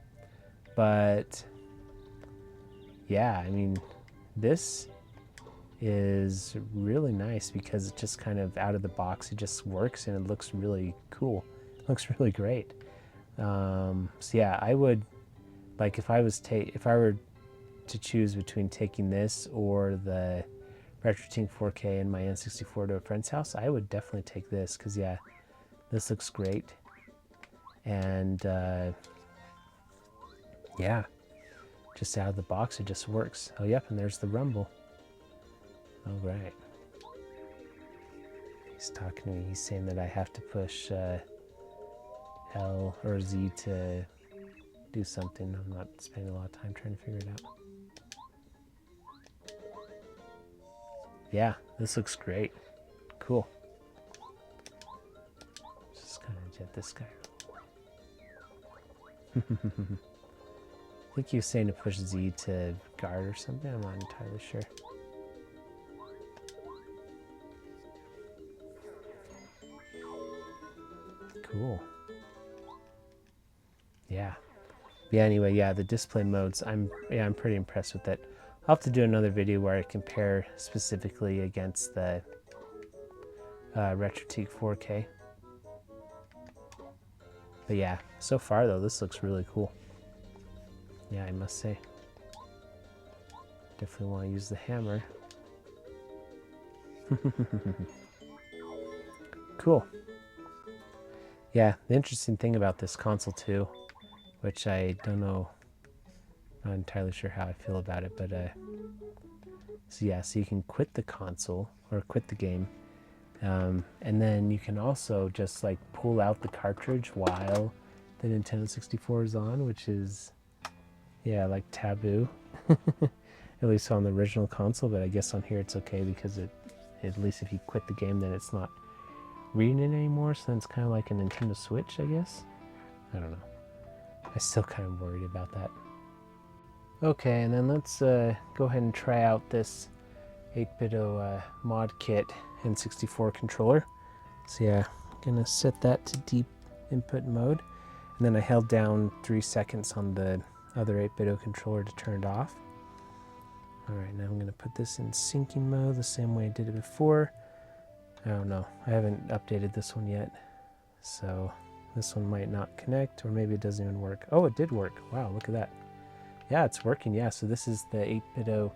But yeah, I mean, this is really nice because it just kind of out of the box, it just works and it looks really cool. It looks really great. So yeah, I would, like, if I were to choose between taking this or the RetroTink 4K and my N64 to a friend's house, I would definitely take this because yeah, this looks great. And yeah, just out of the box, it just works. Oh yep, and there's the rumble. All right. He's talking to me. He's saying that I have to push L or Z to do something. I'm not spending a lot of time trying to figure it out. Yeah, this looks great. Cool. Just kind of jet this guy. I think he was saying to push Z to guard or something. I'm not entirely sure. Cool. Yeah. Yeah, anyway, yeah, the display modes, I'm pretty impressed with it. I'll have to do another video where I compare specifically against the RetroTink 4K. But yeah, so far though, this looks really cool. Yeah, I must say. Definitely want to use the hammer. Cool. Yeah, the interesting thing about this console too, which I don't know, not entirely sure how I feel about it, but so yeah, so you can quit the console or quit the game, and then you can also just like pull out the cartridge while the Nintendo 64 is on, which is, yeah, like taboo. At least on the original console, but I guess on here it's okay because at least if you quit the game, then it's not reading it anymore, so then it's kind of like a Nintendo Switch, I guess. I don't know. I'm still kind of worried about that. Okay, and then let's go ahead and try out this 8BitO mod kit N64 controller. So yeah, I'm gonna set that to deep input mode, and then I held down 3 seconds on the other 8BitO controller to turn it off. Alright, now I'm gonna put this in syncing mode the same way I did it before. I don't know, I haven't updated this one yet, so this one might not connect, or maybe it doesn't even work. Oh, it did work. Wow, look at that. Yeah, it's working. Yeah, so this is the 8BitO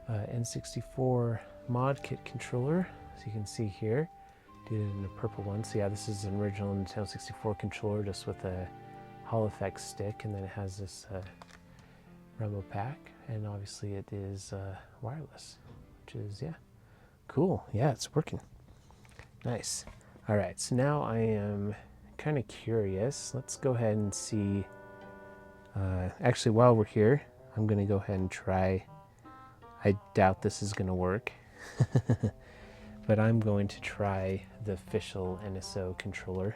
N64 mod kit controller. So you can see here, did it in the purple one. So yeah, this is an original Nintendo 64 controller just with a Hall effect stick, and then it has this Rumble pack, and obviously it is wireless, which is, yeah, cool. Yeah, it's working. Nice. All right, so now I am kind of curious. Let's go ahead and see. Actually, while we're here, I'm going to go ahead and try. I doubt this is going to work, but I'm going to try the official NSO controller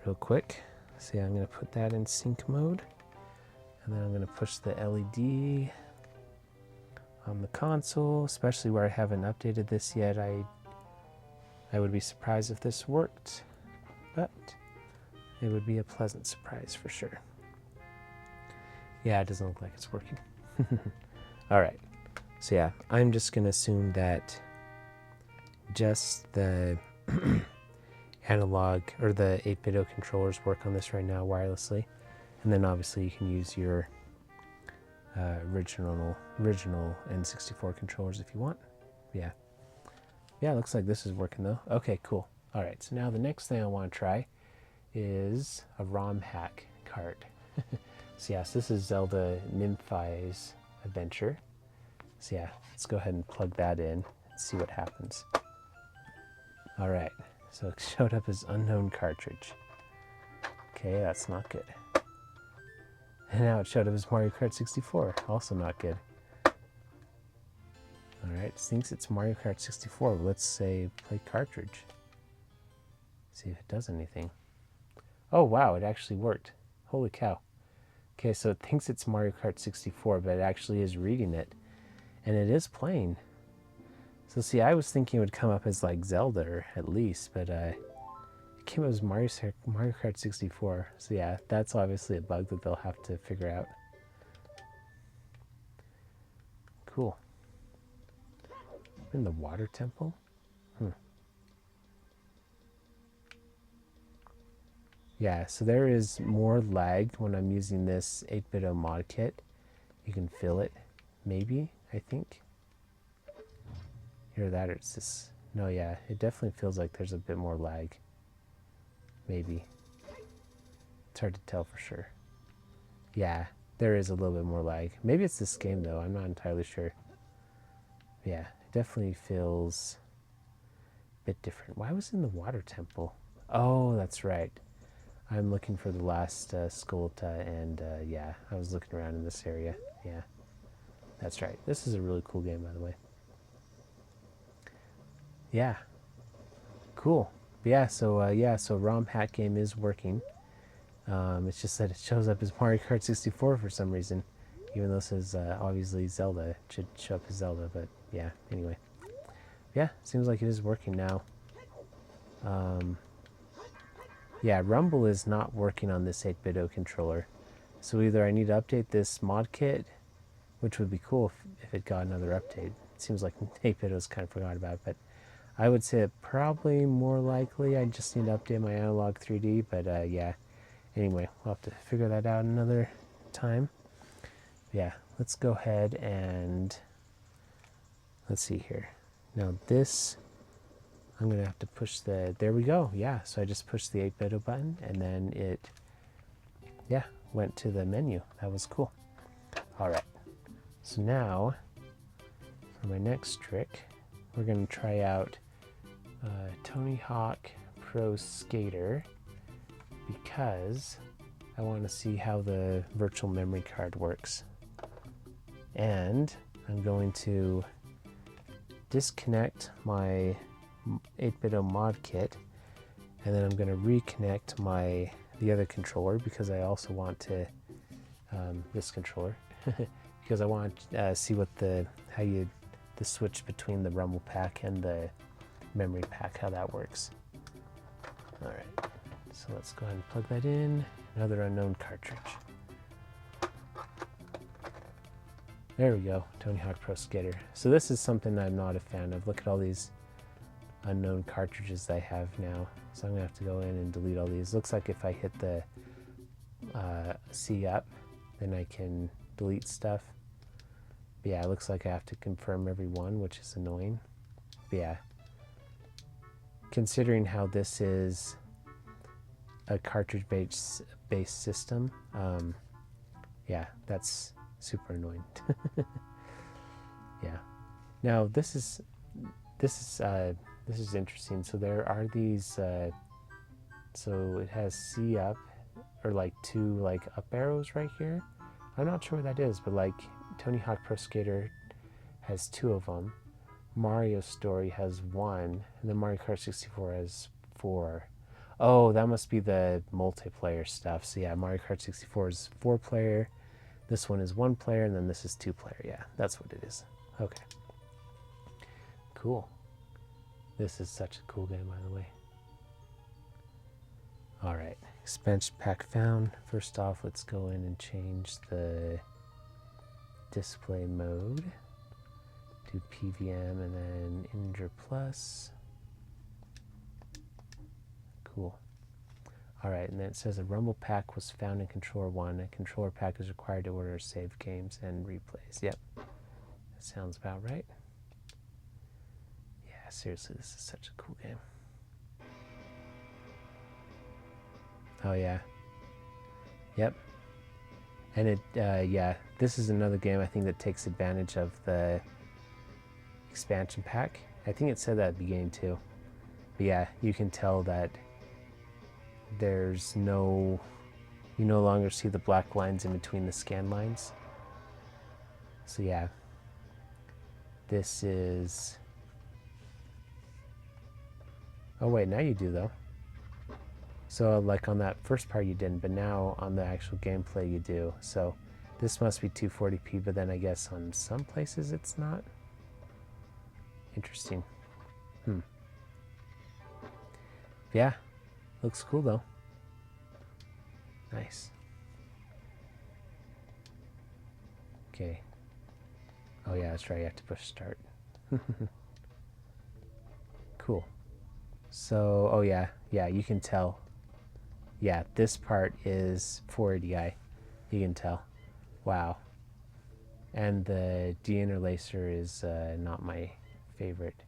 real quick. See, I'm going to put that in sync mode, and then I'm going to push the LED on the console, especially where I haven't updated this yet. I would be surprised if this worked, but it would be a pleasant surprise for sure. Yeah, it doesn't look like it's working. All right, so yeah, I'm just gonna assume that just the analog or the 8-bit controllers work on this right now wirelessly, and then obviously you can use your original N64 controllers if you want. Yeah, it looks like this is working though. Okay, cool. All right, so now the next thing I want to try is a ROM hack card. So yes, this is Zelda Nymphia's Adventure. So yeah, let's go ahead and plug that in and see what happens. All right, so it showed up as unknown cartridge. Okay, that's not good. And now it showed up as Mario Kart 64, also not good. All right, it thinks it's Mario Kart 64. Let's say play cartridge. See if it does anything. Oh wow, it actually worked. Holy cow. Okay, so it thinks it's Mario Kart 64, but it actually is reading it. And it is playing. So see, I was thinking it would come up as like Zelda, or at least, but it came up as Mario Kart 64. So yeah, that's obviously a bug that they'll have to figure out. Cool. In the water temple? Yeah, so there is more lag when I'm using this 8-bit mod kit. You can feel it, maybe, I think. Hear that, or it's just... No, yeah, it definitely feels like there's a bit more lag. Maybe. It's hard to tell for sure. Yeah, there is a little bit more lag. Maybe it's this game, though. I'm not entirely sure. Yeah, it definitely feels a bit different. Why was it in the water temple? Oh, that's right. I'm looking for the last Skolta, and yeah, I was looking around in this area. Yeah, that's right. This is a really cool game, by the way. Yeah, cool. Yeah, so ROM hack game is working. It's just that it shows up as Mario Kart 64 for some reason, even though it says obviously Zelda. It should show up as Zelda, but yeah, anyway. Yeah, seems like it is working now. Yeah, Rumble is not working on this 8-bit controller. So either I need to update this mod kit, which would be cool if it got another update. It seems like 8-bit was kind of forgot about, but I would say probably more likely I just need to update my Analogue 3D, but yeah. Anyway, we'll have to figure that out another time. Yeah, let's go ahead and let's see here. Now this, I'm going to have to push the, there we go. Yeah, so I just pushed the 8-bit button and then it, yeah, went to the menu. That was cool. All right, so now for my next trick, we're going to try out Tony Hawk Pro Skater because I want to see how the virtual memory card works. And I'm going to disconnect my 8-bit mod kit, and then I'm going to reconnect the other controller because I also want to this controller because I want to see what the switch between the rumble pack and the memory pack, how that works. All right, so let's go ahead and plug that in. Another unknown cartridge. There we go, Tony Hawk Pro Skater. So this is something I'm not a fan of. Look at all these unknown cartridges that I have now. So I'm gonna have to go in and delete all these. Looks like if I hit the C up, then I can delete stuff. But yeah, it looks like I have to confirm every one, which is annoying. But yeah, considering how this is a cartridge-based system, yeah, that's super annoying. Yeah. Now this is interesting. So there are these. So it has C up, or like two like up arrows right here, I'm not sure what that is, but like Tony Hawk Pro Skater has 2 of them. Mario Story has 1, and then Mario Kart 64 has 4. Oh, that must be the multiplayer stuff. So yeah, Mario Kart 64 is 4-player. This one is 1-player, and then this is 2-player. Yeah, that's what it is. Okay. Cool. This is such a cool game, by the way. All right, expansion pack found. First off, let's go in and change the display mode. Do PVM and then Integer Plus. Cool. All right, and then it says a Rumble pack was found in Controller 1. A controller pack is required to order save games and replays. Yep, that sounds about right. Yeah, seriously, this is such a cool game. Oh yeah. Yep. And it, yeah, this is another game I think that takes advantage of the expansion pack. I think it said that at the beginning too. But yeah, you can tell that there's no, you no longer see the black lines in between the scan lines. So yeah, this is, oh wait, now you do though. So like on that first part you didn't, but now on the actual gameplay you do. So this must be 240p, but then I guess on some places it's not. Interesting. Yeah, looks cool though. Nice. Okay. Oh yeah, that's right, you have to push start. Cool. So, oh yeah, you can tell. Yeah, this part is 480i. You can tell. Wow. And the deinterlacer is not my favorite.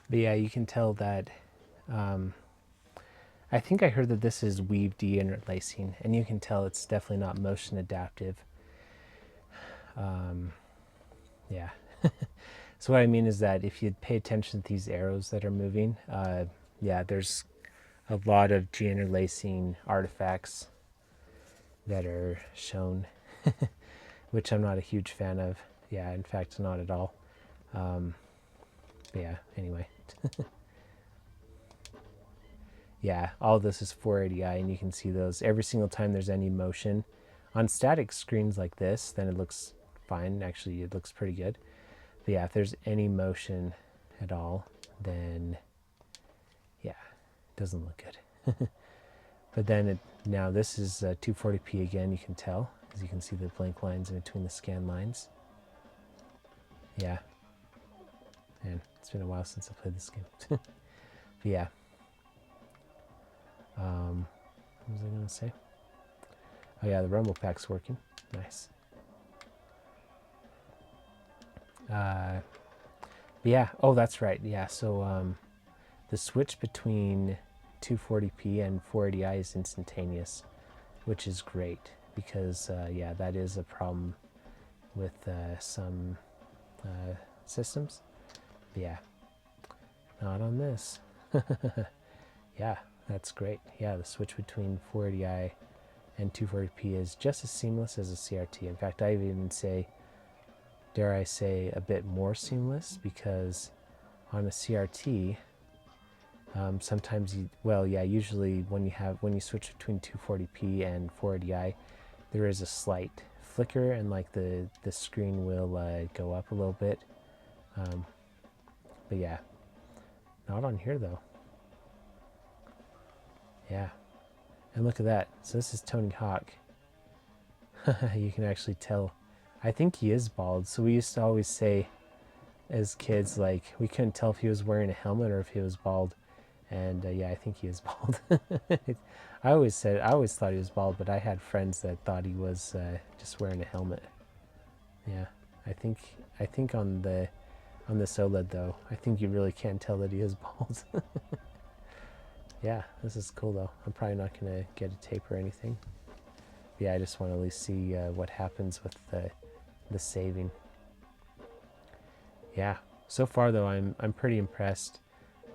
But yeah, you can tell that. I think I heard that this is weave deinterlacing, and you can tell it's definitely not motion adaptive. Yeah. So what I mean is that if you pay attention to these arrows that are moving, yeah, there's a lot of deinterlacing artifacts that are shown, which I'm not a huge fan of. Yeah, in fact, not at all. But yeah, anyway. Yeah, all this is 480i, and you can see those every single time there's any motion. On static screens like this, then it looks fine. Actually, it looks pretty good. But yeah, if there's any motion at all, then yeah, it doesn't look good. But then now this is 240p again, you can tell, as you can see the blank lines in between the scan lines. Yeah. Man, it's been a while since I played this game. But yeah. What was I going to say? Oh yeah, the Rumble pack's working. Nice. But yeah, oh that's right. Yeah, so the switch between 240p and 480i is instantaneous, which is great because yeah, that is a problem with some systems. But yeah, not on this. Yeah, that's great. Yeah, the switch between 480i and 240p is just as seamless as a CRT. In fact, I would even say, dare I say, a bit more seamless, because on a CRT, sometimes you, well, yeah, usually when you switch between 240p and 480i, there is a slight flicker, and like the screen will go up a little bit. But yeah, not on here though. Yeah, and look at that. So this is Tony Hawk. You can actually tell. I think he is bald. So we used to always say as kids, like, we couldn't tell if he was wearing a helmet or if he was bald. And yeah, I think he is bald. I always thought he was bald, but I had friends that thought he was just wearing a helmet. Yeah, I think on this OLED though, I think you really can't tell that he is bald. Yeah, this is cool though. I'm probably not gonna get a tape or anything. But yeah, I just want to at least see what happens with the saving. Yeah, so far though, I'm pretty impressed.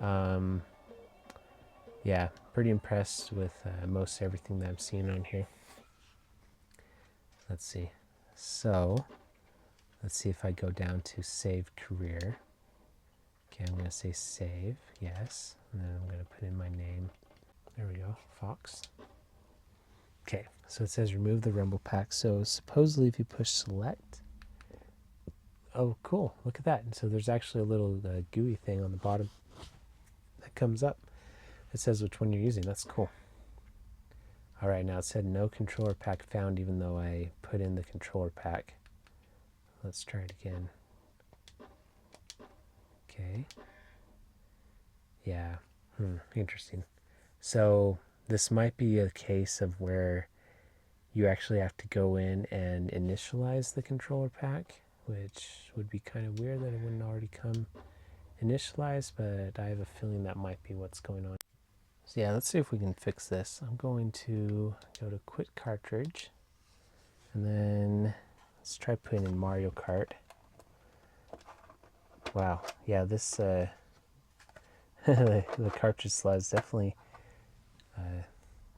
Yeah, pretty impressed with most everything that I'm seeing on here. let's see. So let's see if I go down to save career. Okay, I'm going to say save, yes, and then I'm going to put in my name. There we go, Fox. Okay, so it says remove the rumble pack. So supposedly if you push select, oh cool, look at that. And so there's actually a little GUI thing on the bottom that comes up. It says which one you're using. That's cool. All right, now it said no controller pack found even though I put in the controller pack. Let's try it again. Okay. Yeah, interesting. So this might be a case of where you actually have to go in and initialize the controller pack, which would be kind of weird that it wouldn't already come initialized, but I have a feeling that might be what's going on. So yeah, let's see if we can fix this. I'm going to go to quit cartridge, and then let's try putting in Mario Kart. Wow, yeah, this the cartridge slot is definitely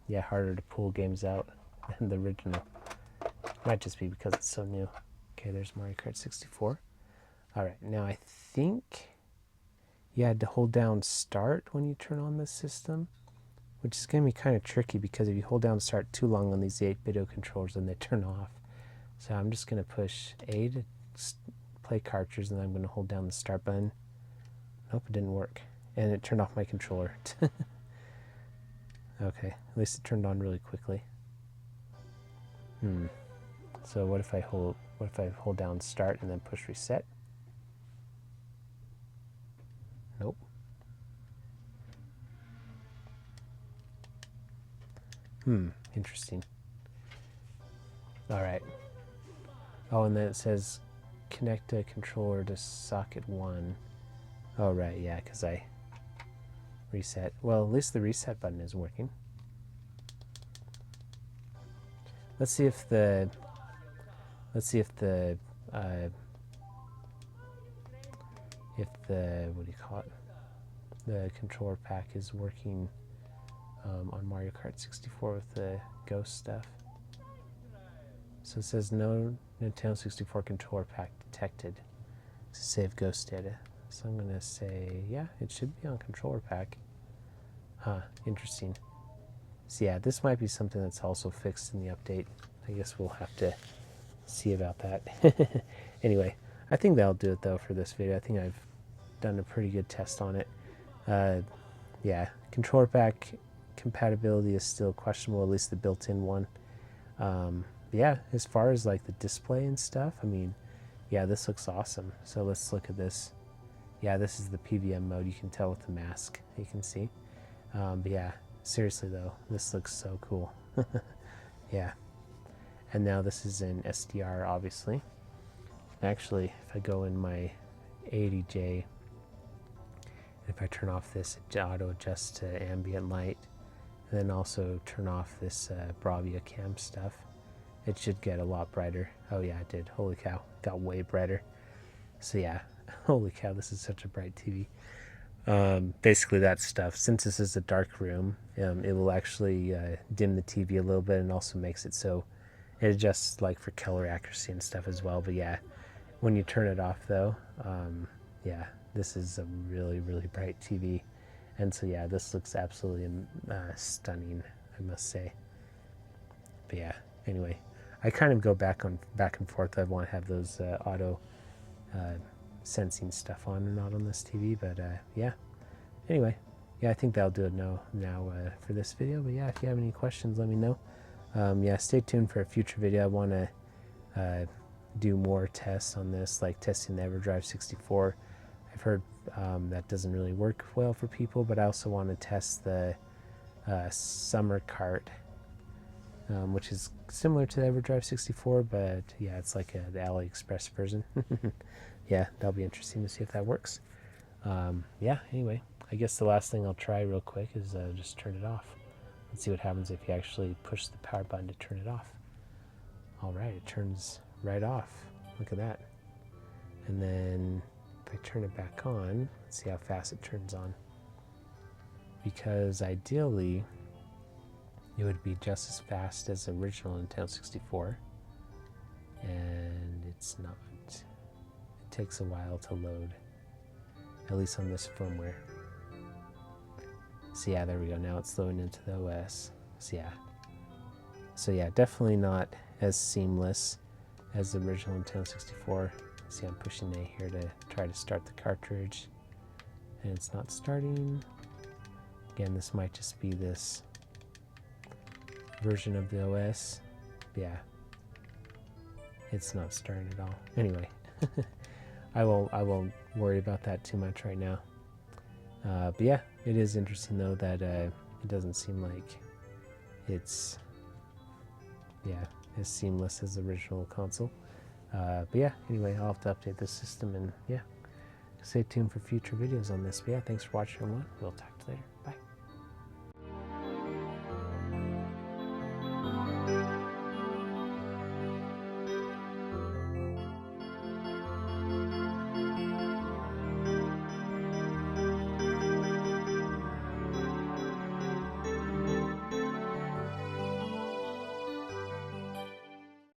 yeah, harder to pull games out than the original. Might just be because it's so new. Okay, there's Mario Kart 64. All right, now I think you had to hold down start when you turn on this system, which is going to be kind of tricky because if you hold down start too long on these 8-bit controllers, then they turn off. So I'm just going to push A to play cartridge, and then I'm going to hold down the start button. Nope, it didn't work. And it turned off my controller. Okay, at least it turned on really quickly. So what if I hold down start and then push reset? Nope. Interesting. All right. Oh, and then it says connect a controller to socket 1. Oh, right, yeah, because I reset. Well, at least the reset button is working. Let's see if the what do you call it? The controller pack is working on Mario Kart 64 with the ghost stuff. So it says no Nintendo 64 controller pack detected to save ghost data. So I'm gonna say, yeah, it should be on controller pack. Huh, interesting. So yeah, this might be something that's also fixed in the update. I guess we'll have to see about that. Anyway, I think that'll do it though for this video. I think I've done a pretty good test on it. Yeah, controller pack compatibility is still questionable, at least the built-in one. Yeah, as far as like the display and stuff, I mean, yeah, this looks awesome. So let's look at this. Yeah, this is the PVM mode. You can tell with the mask, you can see. But yeah, seriously though, this looks so cool. Yeah. And now this is in SDR, obviously. Actually, if I go in my 80J, if I turn off this, it auto adjusts to ambient light, and then also turn off this Bravia cam stuff, it should get a lot brighter. Oh yeah, it did. Holy cow, got way brighter. So yeah, holy cow, this is such a bright TV. Basically that stuff, since this is a dark room, it will actually dim the TV a little bit, and also makes it so it adjusts like for color accuracy and stuff as well. But yeah, when you turn it off though, yeah, this is a really, really bright TV. And so yeah, this looks absolutely stunning, I must say. But yeah, anyway, I kind of go back and forth. I want to have those auto sensing stuff on and not on this TV, but yeah, anyway, yeah, I think that'll do it now for this video. But yeah, if you have any questions, let me know. Yeah, stay tuned for a future video. I want to do more tests on this, like testing the EverDrive 64. I've heard that doesn't really work well for people, but I also want to test the Summer Kart, which is similar to the EverDrive 64, but yeah, it's like the AliExpress version. Yeah, that'll be interesting to see if that works. Yeah, anyway, I guess the last thing I'll try real quick is just turn it off. Let's see what happens if you actually push the power button to turn it off. All right, it turns right off. Look at that. And then if I turn it back on, let's see how fast it turns on. Because ideally, it would be just as fast as the original Nintendo 64. and it's not. It takes a while to load, at least on this firmware. So yeah, there we go. Now it's loading into the OS. So yeah, definitely not as seamless as the original Nintendo 64. See, I'm pushing A here to try to start the cartridge, and it's not starting. Again, this might just be this version of the OS. Yeah, it's not starting at all. Anyway, I won't worry about that too much right now. But yeah, it is interesting though that it doesn't seem like it's as seamless as the original console. But yeah, anyway, I'll have to update the system, and yeah, stay tuned for future videos on this. But yeah, thanks for watching everyone. We'll talk to you later. Bye.